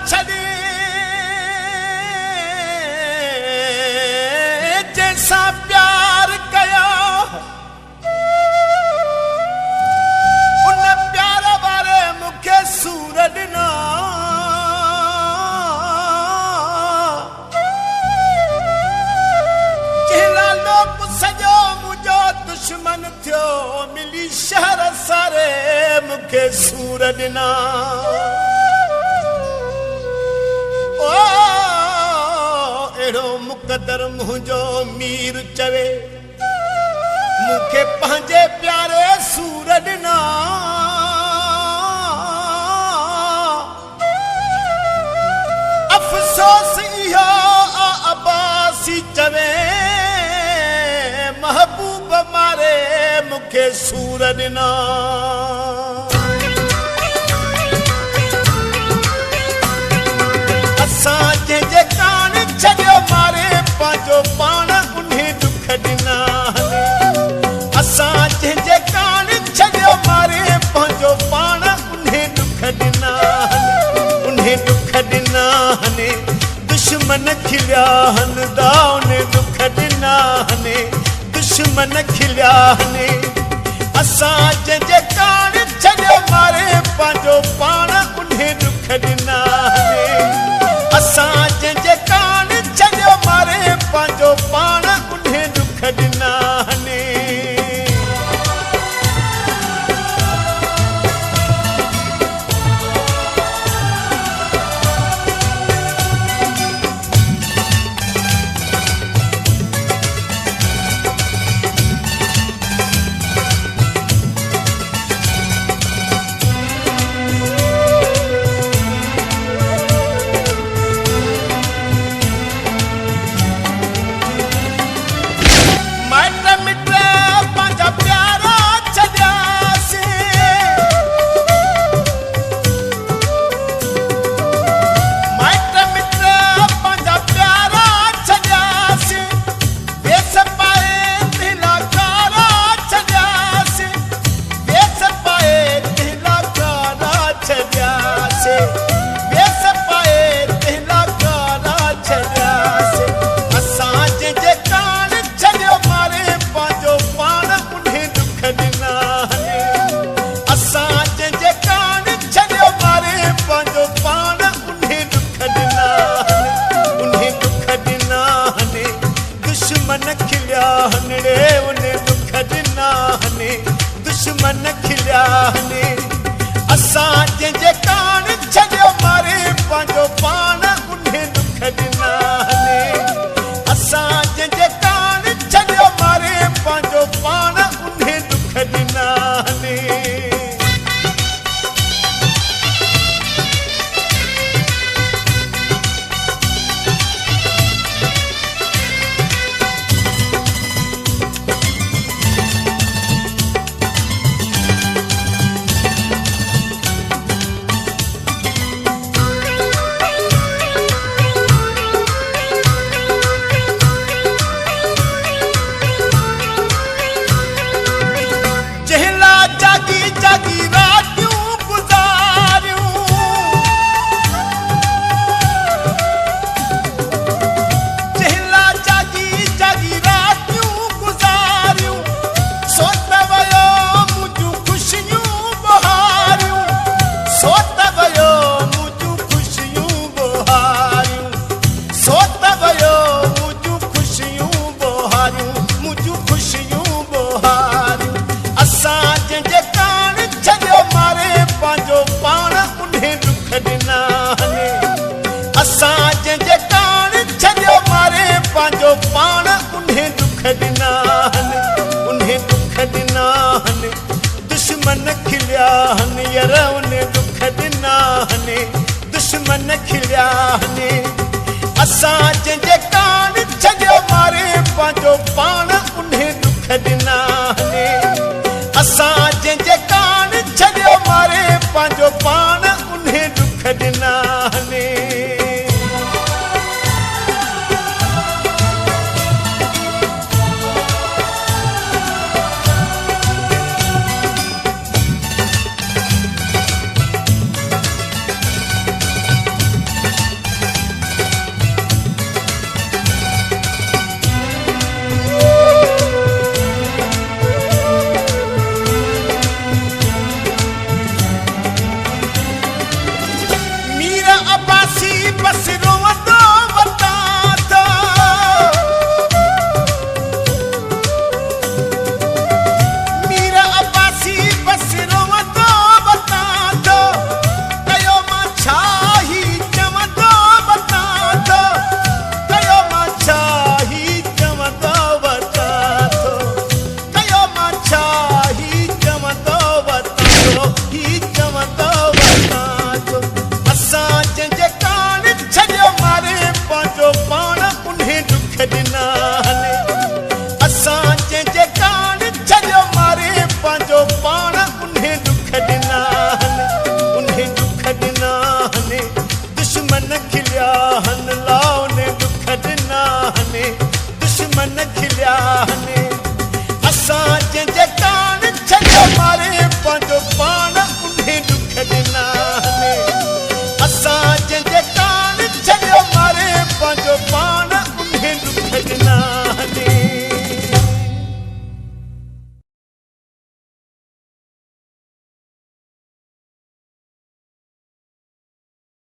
छॾे जंहिंसां प्यार कयो उन प्यार वारे मूंखे सूर ॾिना सॼो मुंहिंजो दुश्मन थियो मिली शहर सारे मूंखे सूर ॾिना ओ अहिड़ो मुक़दर मुंहिंजो मीर चवे मूंखे पंहिंजे प्यारे सूर ॾिना अफ़सोस इहो अब्बासी चवे महबूब मारे मूंखे सूर ॾिना असां जंहिंजे कान छॾियो मारे पंहिंजो पाण उन दुख ॾिना असां जंहिंजे कान छॾियो मारे पंहिंजो पाण उन दुख ॾिना दुश्मन खिलिया हन दा उन दुख ॾिना दुश्मन खिलिया हने असां जंहिंजे कान छॾियो मारे पंहिंजो पाण उन दुख ॾिना असां जंहिंजे कान छॾियो मारे पंहिंजो पाण उन दुख ॾिना दुश्मन खिलिया हने असां जंहिंजे कान छॾियो मारे पंहिंजो पाण उन दुख ॾिना असां जंहिंजे कान छॾियो मारे पंहिंजो पाण उन दुख ॾिना पाण उन दुख ॾिना दुश्मन खिलिया हन यार उन दुख ॾिना दुश्मन खिलिया हने असां जंहिंजे कान छॾियो मारे पंहिंजो पाण उन दुख ॾिना असां जंहिंजे कान छॾियो मारे पंहिंजो पाण उन दुख ॾिना